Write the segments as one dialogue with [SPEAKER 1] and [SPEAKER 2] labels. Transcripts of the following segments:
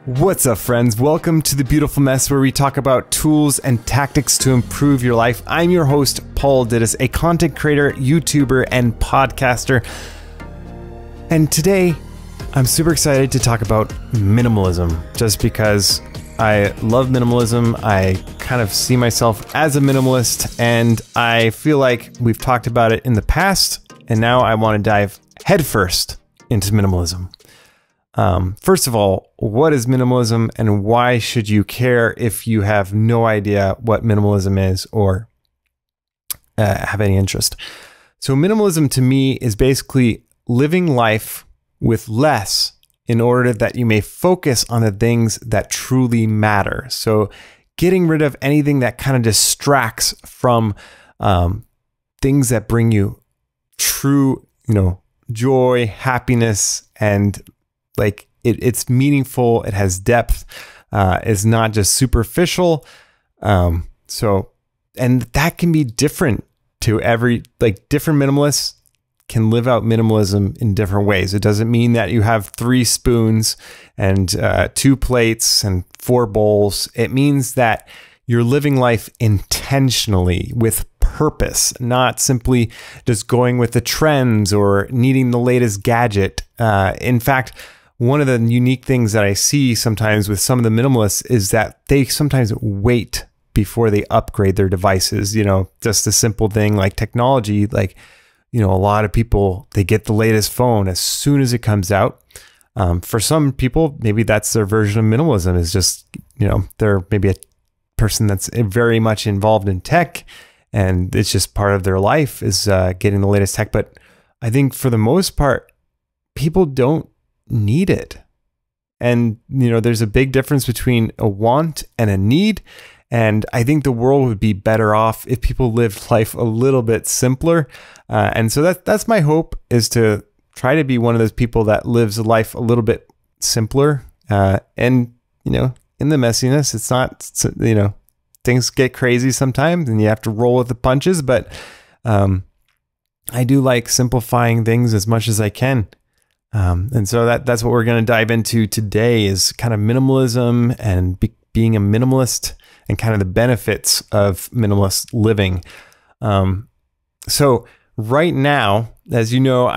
[SPEAKER 1] What's up, friends? Welcome to The Beautiful Mess, where we talk about tools and tactics to improve your life. I'm your host, Paul Dittus, a content creator, YouTuber, and podcaster. And today, I'm super excited to talk about minimalism, just because I love minimalism. I kind of see myself as a minimalist, and I feel like we've talked about it in the past, and now I want to dive headfirst into minimalism. First of all, what is minimalism, and why should you care if you have no idea what minimalism is or have any interest? So minimalism to me is basically living life with less in order that you may focus on the things that truly matter. So getting rid of anything that kind of distracts from things that bring you true, joy, happiness, and like it's meaningful, it has depth, is not just superficial. And that can be different to different minimalists can live out minimalism in different ways. It doesn't mean that you have 3 spoons and 2 plates and 4 bowls. It means that you're living life intentionally with purpose, not simply just going with the trends or needing the latest gadget. In fact, one of the unique things that I see sometimes with some of the minimalists is that they sometimes wait before they upgrade their devices. Just a simple thing like technology, a lot of people, they get the latest phone as soon as it comes out. For some people, maybe that's their version of minimalism, is just, they're maybe a person that's very much involved in tech, and it's just part of their life is getting the latest tech. But I think for the most part, people don't need it. And, there's a big difference between a want and a need. And I think the world would be better off if people lived life a little bit simpler. And so that's my hope, is to try to be one of those people that lives a life a little bit simpler. And, in the messiness, it's not, things get crazy sometimes and you have to roll with the punches. But I do like simplifying things as much as I can. And so that's what we're going to dive into today, is kind of minimalism and being a minimalist and kind of the benefits of minimalist living. So right now, as you know,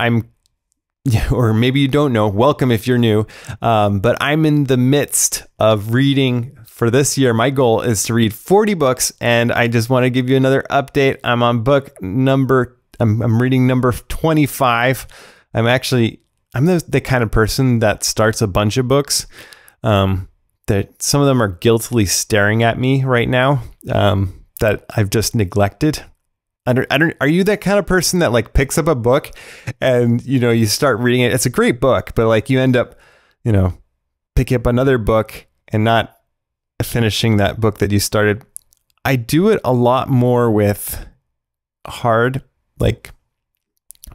[SPEAKER 1] or maybe you don't know, welcome if you're new, but I'm in the midst of reading for this year. My goal is to read 40 books, and I just want to give you another update. I'm on I'm reading number 25. I'm the kind of person that starts a bunch of books. That some of them are guiltily staring at me right now, that I've just neglected. Are you that kind of person that picks up a book and, you start reading it? It's a great book, but you end up, picking up another book and not finishing that book that you started. I do it a lot more with hard,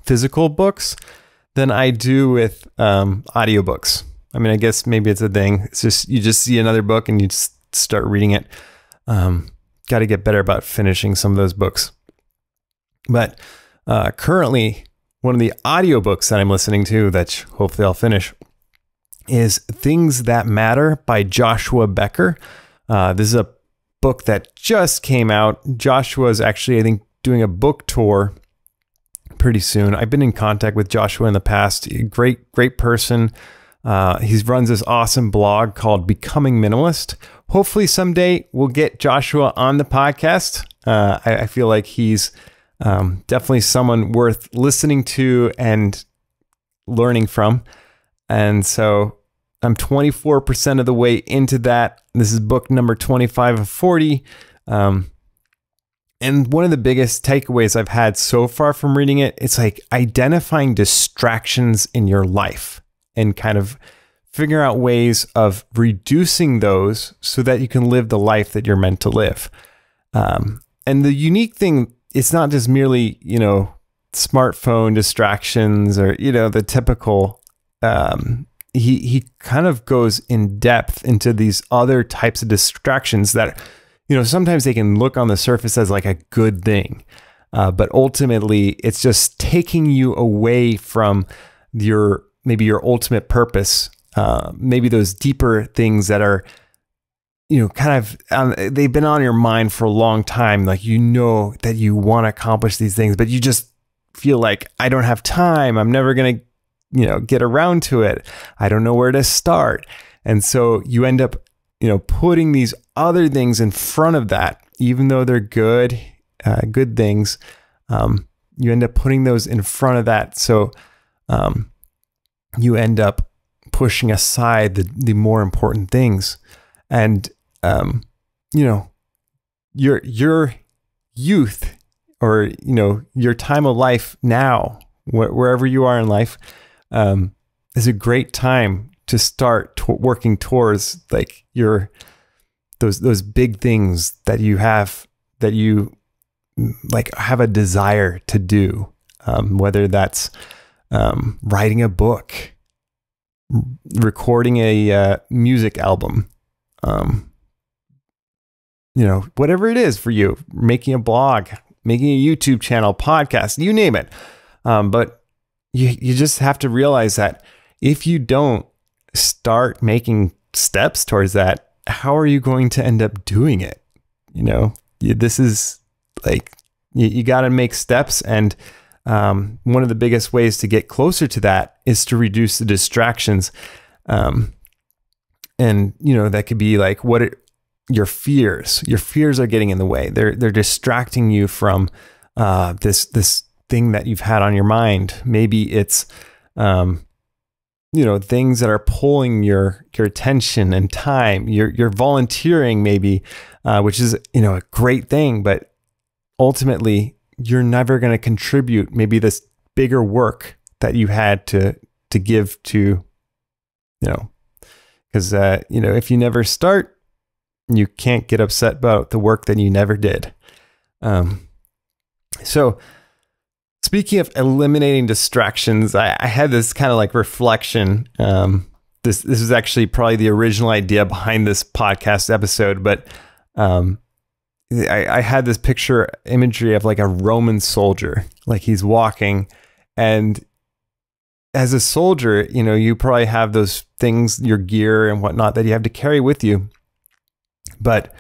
[SPEAKER 1] physical books than I do with audiobooks. I mean, I guess maybe it's a thing. It's just, you just see another book and you just start reading it. Got to get better about finishing some of those books. But currently, one of the audiobooks that I'm listening to, that hopefully I'll finish, is Things That Matter by Joshua Becker. This is a book that just came out. Joshua is actually, I think, doing a book tour pretty soon. I've been in contact with Joshua in the past. Great person. He runs this awesome blog called Becoming Minimalist. Hopefully someday we'll get Joshua on the podcast. I feel like he's definitely someone worth listening to and learning from. And so I'm 24% of the way into that. This is book number 25 of 40. And one of the biggest takeaways I've had so far from reading it, it's identifying distractions in your life and kind of figure out ways of reducing those so that you can live the life that you're meant to live. And the unique thing, it's not just merely, smartphone distractions or, the typical, he kind of goes in depth into these other types of distractions that, sometimes they can look on the surface as a good thing. But ultimately it's just taking you away from your maybe your ultimate purpose, maybe those deeper things that are, kind of, they've been on your mind for a long time. Like, that you want to accomplish these things, but you just feel like, I don't have time. I'm never going to, get around to it. I don't know where to start. And so you end up, putting these other things in front of that, even though they're good things. You end up putting those in front of that. So, you end up pushing aside the more important things. And, your youth, or, your time of life now, wherever you are in life, is a great time to start working towards like those big things that you have a desire to do, whether that's writing a book, recording a music album, whatever it is for you, making a blog, making a YouTube channel, podcast, you name it. But you just have to realize that if you don't start making steps towards that, how are you going to end up doing it? This is like, you got to make steps. And one of the biggest ways to get closer to that is to reduce the distractions. And, that could be like your fears are getting in the way. They're distracting you from this thing that you've had on your mind. Maybe it's, things that are pulling your attention and time. You're volunteering maybe, which is, a great thing, but ultimately you're never going to contribute maybe this bigger work that you had to give to, because, if you never start, you can't get upset about the work that you never did. So speaking of eliminating distractions, I had this kind of like reflection. This is actually probably the original idea behind this podcast episode, but I had this imagery of like a Roman soldier, like he's walking, and as a soldier, you probably have those things, your gear and whatnot, that you have to carry with you. But,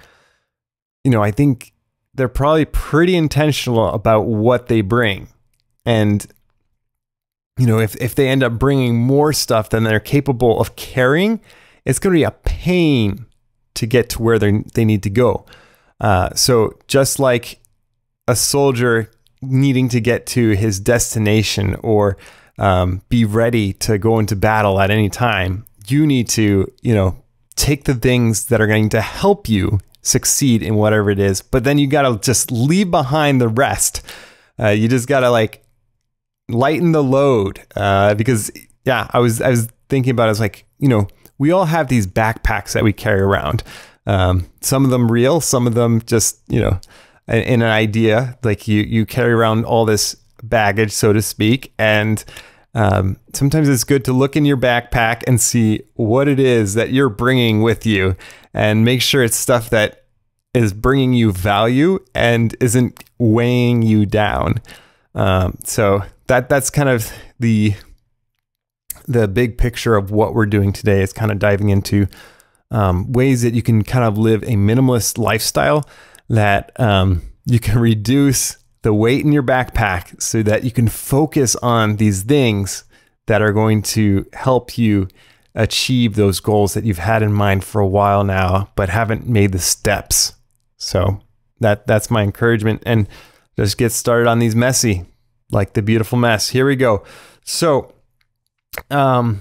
[SPEAKER 1] I think they're probably pretty intentional about what they bring. And, if they end up bringing more stuff than they're capable of carrying, it's going to be a pain to get to where they need to go. So just like a soldier needing to get to his destination or be ready to go into battle at any time, you need to, take the things that are going to help you succeed in whatever it is. But then you got to just leave behind the rest. You just got to like lighten the load, because I was thinking about it. I was like, we all have these backpacks that we carry around. Some of them real, some of them just, in an idea, like you carry around all this baggage, so to speak. And sometimes it's good to look in your backpack and see what it is that you're bringing with you, and make sure it's stuff that is bringing you value and isn't weighing you down. So that's kind of the big picture of what we're doing today. Is kind of diving into ways that you can kind of live a minimalist lifestyle, that you can reduce the weight in your backpack so that you can focus on these things that are going to help you achieve those goals that you've had in mind for a while now, but haven't made the steps. So that's my encouragement. And just get started on these messy, like the beautiful mess. Here we go. So the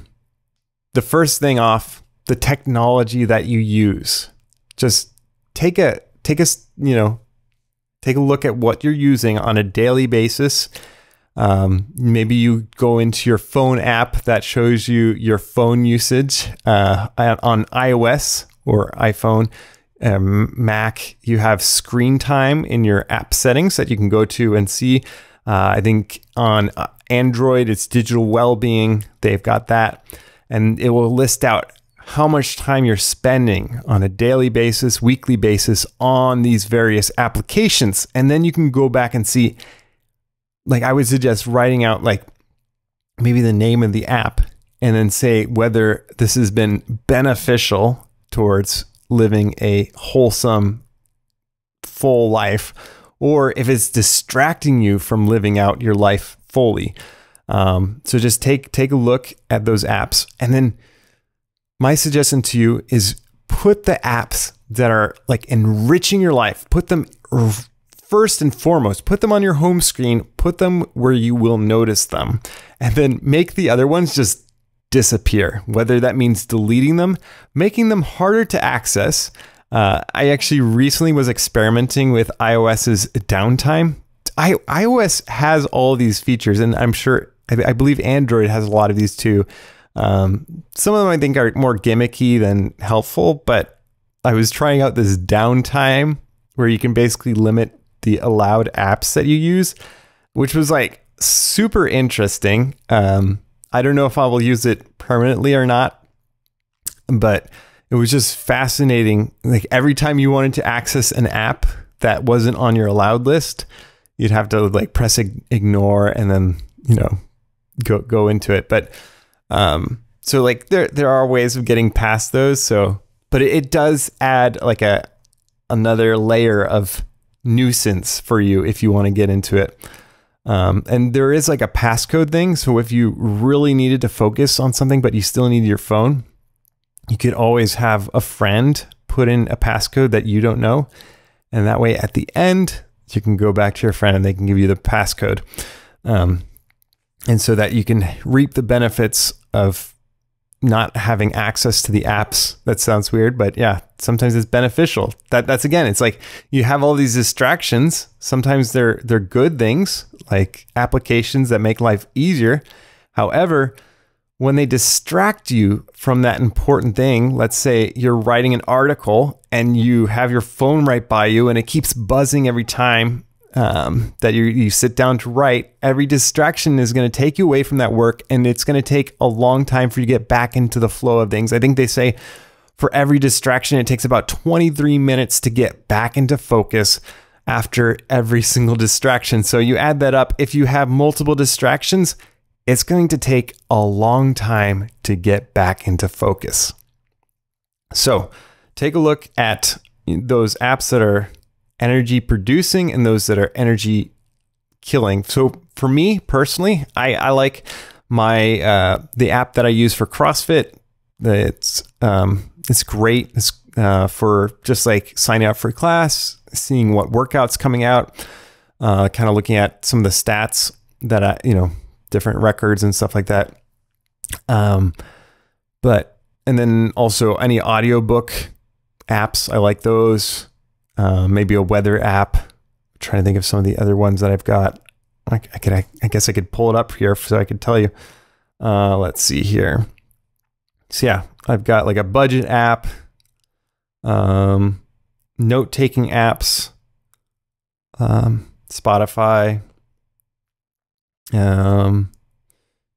[SPEAKER 1] first thing off, the technology that you use. Just take a look at what you're using on a daily basis. Maybe you go into your phone app that shows you your phone usage on iOS or iPhone. Mac, you have screen time in your app settings that you can go to and see. I think on Android, it's digital well-being. They've got that. And it will list out how much time you're spending on a daily basis, weekly basis on these various applications. And then you can go back and see, like I would suggest writing out like maybe the name of the app and then say whether this has been beneficial towards living a wholesome, full life, or if it's distracting you from living out your life fully. So just take a look at those apps. And then my suggestion to you is put the apps that are like enriching your life, put them first and foremost, put them on your home screen, put them where you will notice them, and then make the other ones just disappear, whether that means deleting them, making them harder to access. I actually recently was experimenting with iOS's downtime. iOS has all these features, and I'm sure, I believe Android has a lot of these too. Some of them I think are more gimmicky than helpful, but I was trying out this downtime where you can basically limit the allowed apps that you use, which was like super interesting. I don't know if I will use it permanently or not, but it was just fascinating. Like every time you wanted to access an app that wasn't on your allowed list, you'd have to like press ignore and then, you know, go into it. But so like there are ways of getting past those. So, but it does add like another layer of nuisance for you if you want to get into it. And there is like a passcode thing. So if you really needed to focus on something, but you still need your phone, you could always have a friend put in a passcode that you don't know. And that way at the end, you can go back to your friend and they can give you the passcode. And so that you can reap the benefits of not having access to the apps. That sounds weird, but yeah, sometimes it's beneficial. That's again, it's like you have all these distractions. Sometimes they're good things, like applications that make life easier. However, when they distract you from that important thing, let's say you're writing an article and you have your phone right by you and it keeps buzzing every time that you sit down to write, every distraction is going to take you away from that work, and it's going to take a long time for you to get back into the flow of things. I think they say for every distraction, it takes about 23 minutes to get back into focus after every single distraction. So you add that up. If you have multiple distractions, it's going to take a long time to get back into focus. So take a look at those apps that are energy producing and those that are energy killing. So for me personally, I like my the app that I use for CrossFit. It's great. It's for just like signing up for class, seeing what workouts coming out, kind of looking at some of the stats that different records and stuff like that. And then also any audiobook apps, I like those. Maybe a weather app. I'm trying to think of some of the other ones that I've got. I guess I could pull it up here so I could tell you. Let's see here. So yeah, I've got like a budget app, note-taking apps, Spotify.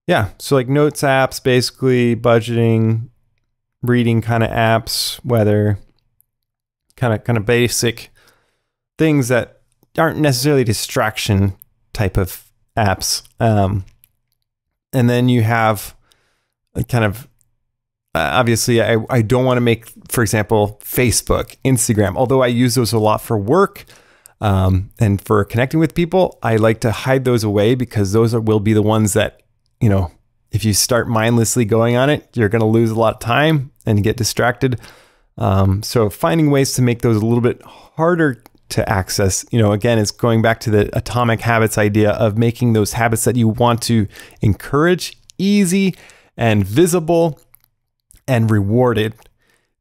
[SPEAKER 1] Yeah, so like notes apps, basically budgeting, reading kind of apps, weather, kind of basic things that aren't necessarily distraction type of apps. And then you have kind of, obviously I don't want to make, for example, Facebook, Instagram, although I use those a lot for work and for connecting with people. I like to hide those away because those will be the ones that, if you start mindlessly going on it, you're going to lose a lot of time and get distracted. So finding ways to make those a little bit harder to access, again, it's going back to the atomic habits idea of making those habits that you want to encourage easy and visible and rewarded.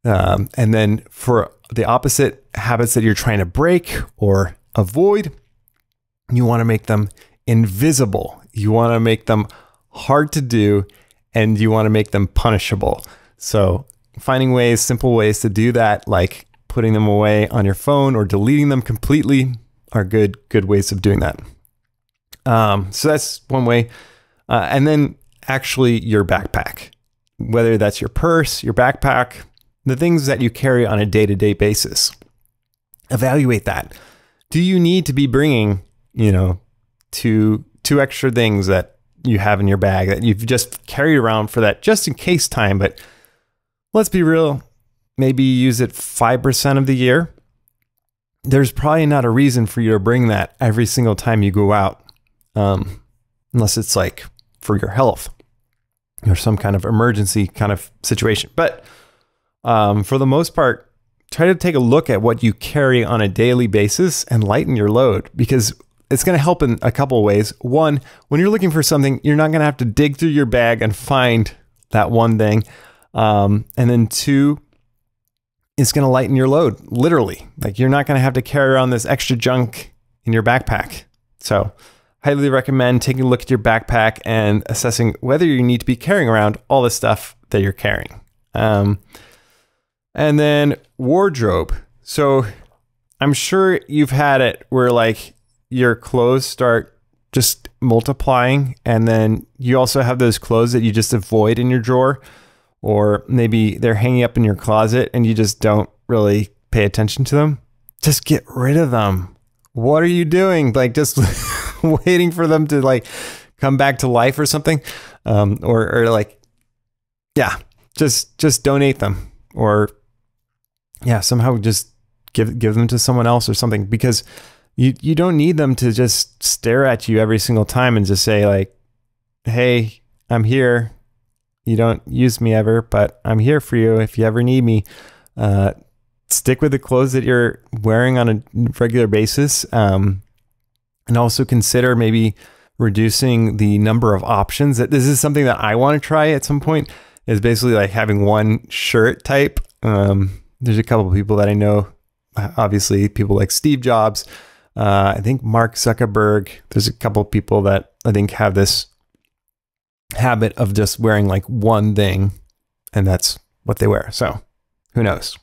[SPEAKER 1] And then for the opposite habits that you're trying to break or avoid, you want to make them invisible. You want to make them hard to do, and you want to make them punishable. So finding ways, simple ways to do that, like putting them away on your phone or deleting them completely, are good ways of doing that. So that's one way. And then actually your backpack, whether that's your purse, your backpack, the things that you carry on a day-to-day basis. Evaluate that. Do you need to be bringing, two extra things that you have in your bag that you've just carried around for that just in case time. But let's be real, maybe you use it 5% of the year. There's probably not a reason for you to bring that every single time you go out, unless it's like for your health or some kind of emergency kind of situation. But for the most part, try to take a look at what you carry on a daily basis and lighten your load, because it's going to help in a couple of ways. One, when you're looking for something, you're not going to have to dig through your bag and find that one thing. And then two, it's going to lighten your load, literally. Like, you're not going to have to carry around this extra junk in your backpack. So highly recommend taking a look at your backpack and assessing whether you need to be carrying around all the stuff that you're carrying. And then wardrobe. So I'm sure you've had it where like your clothes start just multiplying, and then you also have those clothes that you just avoid in your drawer, or maybe they're hanging up in your closet and you just don't really pay attention to them. Just get rid of them. What are you doing? Like, just waiting for them to like come back to life or something? Or like, yeah, just donate them, or yeah, somehow just give them to someone else or something, because you don't need them to just stare at you every single time and just say like, hey, I'm here. You don't use me ever, but I'm here for you if you ever need me. Stick with the clothes that you're wearing on a regular basis. And also consider maybe reducing the number of options. This is something that I want to try at some point, is basically like having one shirt type. There's a couple of people that I know, obviously people like Steve Jobs, I think Mark Zuckerberg. There's a couple of people that I think have this habit of just wearing like one thing, and that's what they wear. So who knows?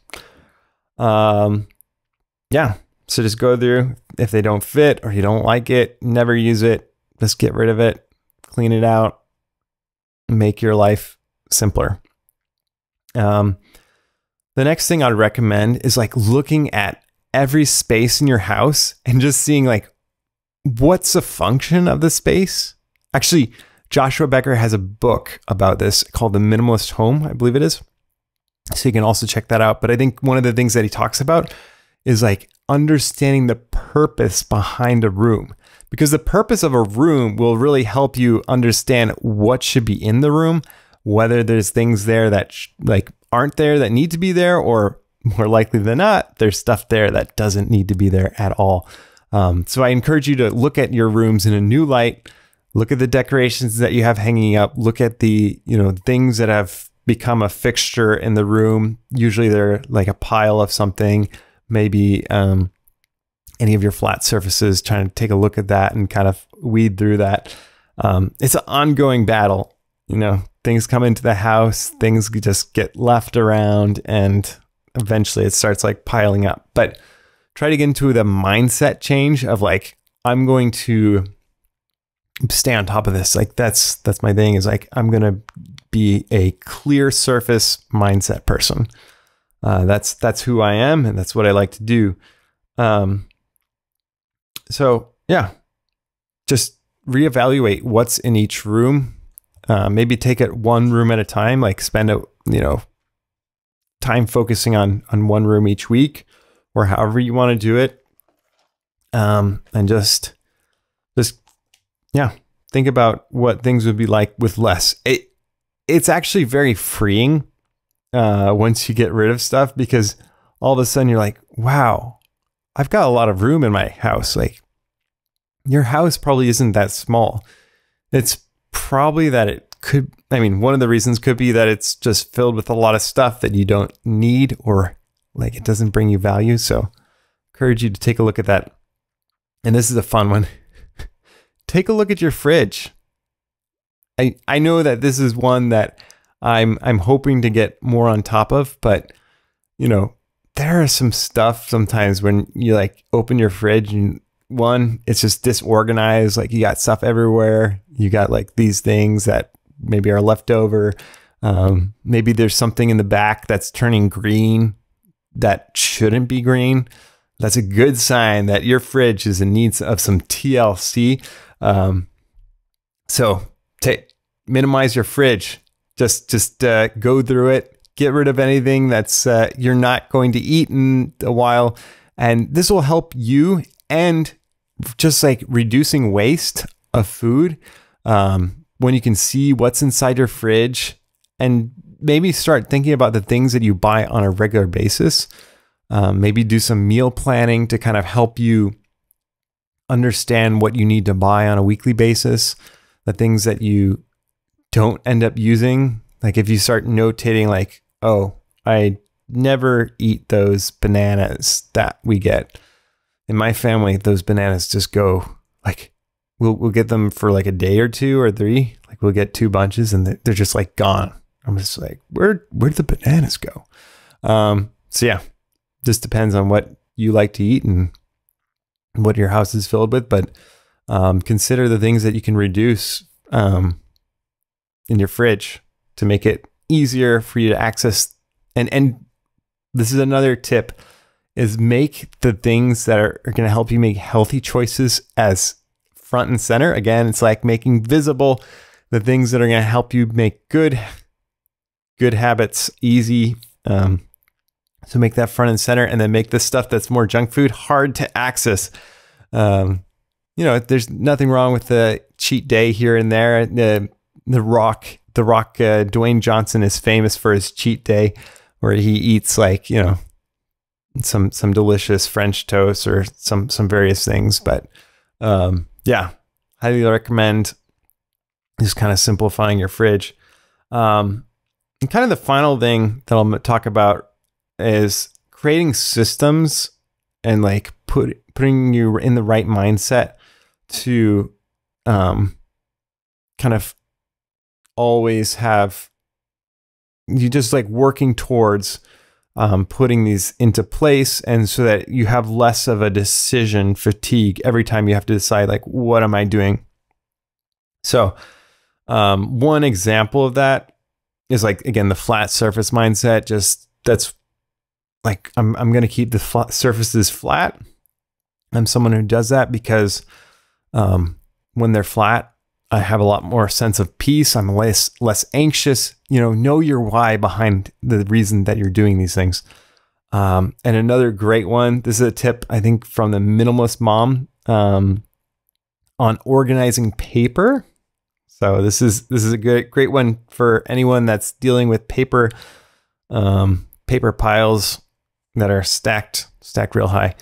[SPEAKER 1] Yeah. So just go through. If they don't fit or you don't like it, never use it. Just get rid of it, clean it out, make your life simpler. The next thing I'd recommend is like looking at every space in your house and just seeing like, what's the function of the space? Actually, Joshua Becker has a book about this called The Minimalist Home, I believe it is. So you can also check that out. But I think one of the things that he talks about is like understanding the purpose behind a room, because the purpose of a room will really help you understand what should be in the room, whether there's things there that like aren't there that need to be there, or more likely than not, there's stuff there that doesn't need to be there at all. So I encourage you to look at your rooms in a new light. Look at the decorations that you have hanging up. Look at the, things that have become a fixture in the room. Usually they're like a pile of something, maybe any of your flat surfaces, trying to take a look at that and kind of weed through that. It's an ongoing battle. Things come into the house, things just get left around, and eventually it starts like piling up. But try to get into the mindset change of like, I'm going to stay on top of this. Like that's my thing, is like, I'm going to be a clear surface mindset person. That's who I am, and that's what I like to do. So yeah, just reevaluate what's in each room. Maybe take it one room at a time, like spend time focusing on one room each week, or however you want to do it. And just think about what things would be like with less. It's actually very freeing once you get rid of stuff, because all of a sudden you're like, wow, I've got a lot of room in my house. Like, your house probably isn't that small. It's probably that it could, one of the reasons could be that it's just filled with a lot of stuff that you don't need, or like it doesn't bring you value. So encourage you to take a look at that. And this is a fun one. Take a look at your fridge. I know that this is one that I'm hoping to get more on top of, but there are some stuff sometimes when you like open your fridge and one, it's just disorganized. Like, you got stuff everywhere. You got like these things that maybe are left over. Maybe there's something in the back that's turning green that shouldn't be green. That's a good sign that your fridge is in need of some TLC. So minimize your fridge. Just go through it. Get rid of anything that's you're not going to eat in a while. And this will help you, and just like reducing waste of food when you can see what's inside your fridge, and maybe start thinking about the things that you buy on a regular basis. Maybe do some meal planning to kind of help you understand what you need to buy on a weekly basis, the things that you don't end up using. Like if you start notating like, oh, I never eat those bananas that we get. In my family, those bananas just go like, we'll get them for like a day or 2 or 3. Like we'll get 2 bunches and they're just like gone. I'm just like, where'd the bananas go? So yeah, just depends on what you like to eat and what your house is filled with. But consider the things that you can reduce in your fridge to make it easier for you to access. And this is another tip, is make the things that are going to help you make healthy choices as front and center. Again, it's like making visible the things that are going to help you make good habits easy. So make that front and center, and then make the stuff that's more junk food hard to access. There's nothing wrong with the cheat day here and there. The Rock, Dwayne Johnson is famous for his cheat day, where he eats like, some delicious French toast or some various things. But yeah, highly recommend just kind of simplifying your fridge. And kind of the final thing that I'll talk about is creating systems and like putting you in the right mindset to kind of always have you just like working towards putting these into place, and so that you have less of a decision fatigue every time you have to decide like, what am I doing? So one example of that is like, again, the flat surface mindset. Just that's like, I'm going to keep the surfaces flat. I'm someone who does that because when they're flat, I have a lot more sense of peace. I'm less anxious. Know your why behind the reason that you're doing these things. And another great one, this is a tip, I think, from the Minimalist Mom on organizing paper. So this is a great one for anyone that's dealing with paper piles that are stacked real high.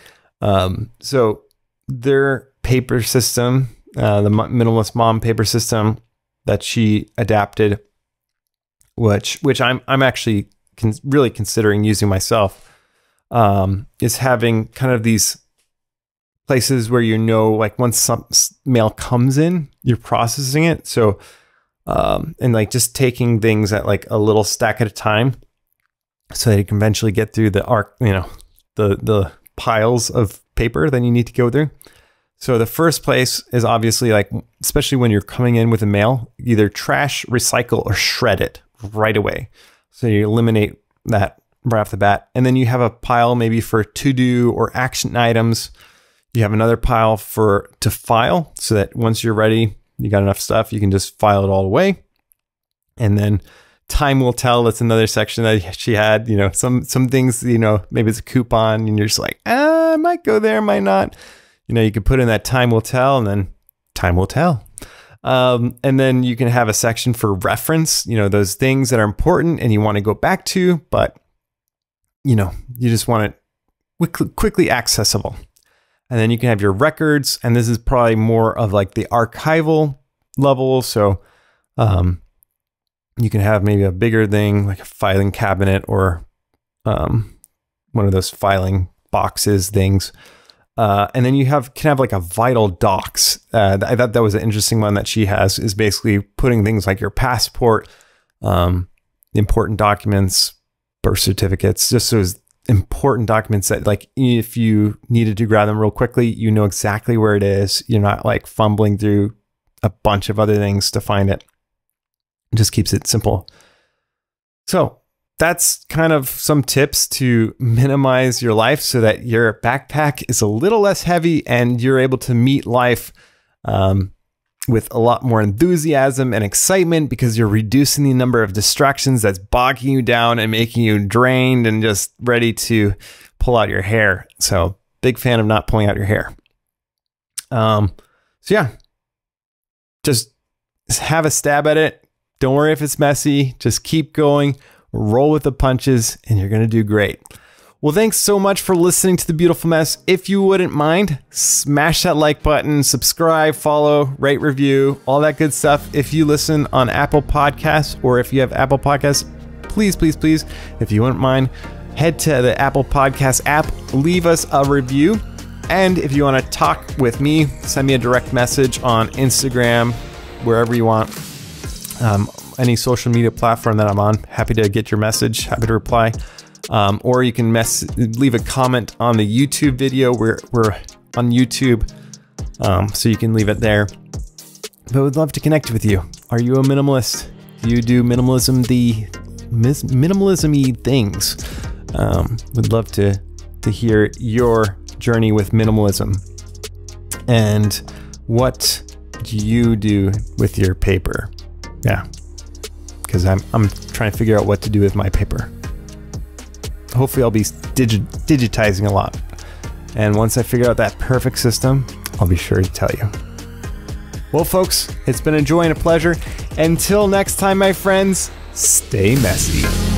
[SPEAKER 1] So their paper system, the Minimalist Mom paper system that she adapted, which I'm actually really considering using myself, is having kind of these places where like once some mail comes in, you're processing it. So and like just taking things at like a little stack at a time, so that you can eventually get through the piles of paper that you need to go through. So the first place is obviously like, especially when you're coming in with a mail, either trash, recycle, or shred it right away. So you eliminate that right off the bat. And then you have a pile maybe for to-do or action items. You have another pile to file, so that once you're ready, you got enough stuff, you can just file it all away. And then time will tell. That's another section that she had. Some things, maybe it's a coupon and you're just like, I might go there, might not. You could put in that time will tell, and then time will tell. And then you can have a section for reference, those things that are important and you want to go back to, but you just want it quickly accessible. And then you can have your records, and this is probably more of like the archival level. So you can have maybe a bigger thing like a filing cabinet or one of those filing boxes things. And then you can have like a vital docs. I thought that was an interesting one that she has, is basically putting things like your passport, important documents, birth certificates, just those important documents that like, if you needed to grab them real quickly, you know exactly where it is. You're not like fumbling through a bunch of other things to find it. It just keeps it simple. So that's kind of some tips to minimize your life so that your backpack is a little less heavy and you're able to meet life with a lot more enthusiasm and excitement because you're reducing the number of distractions that's bogging you down and making you drained and just ready to pull out your hair. So big fan of not pulling out your hair. So yeah, just have a stab at it. Don't worry if it's messy. Just keep going, roll with the punches, and you're going to do great. Well, thanks so much for listening to The Beautiful Mess. If you wouldn't mind, smash that like button, subscribe, follow, rate, review, all that good stuff. If you listen on Apple Podcasts, or if you have Apple Podcasts, please, please, please, if you wouldn't mind, head to the Apple Podcast app, leave us a review. And if you want to talk with me, send me a direct message on Instagram, wherever you want, any social media platform that I'm on. Happy to get your message, happy to reply. Or you can leave a comment on the YouTube video. We're on YouTube, so you can leave it there. But we'd love to connect with you. Are you a minimalist? Do you do minimalism-y things? We'd love to hear your journey with minimalism. And what do you do with your paper? Yeah, because I'm trying to figure out what to do with my paper. Hopefully I'll be digitizing a lot. And once I figure out that perfect system, I'll be sure to tell you. Well, folks, it's been a joy and a pleasure. Until next time, my friends, stay messy.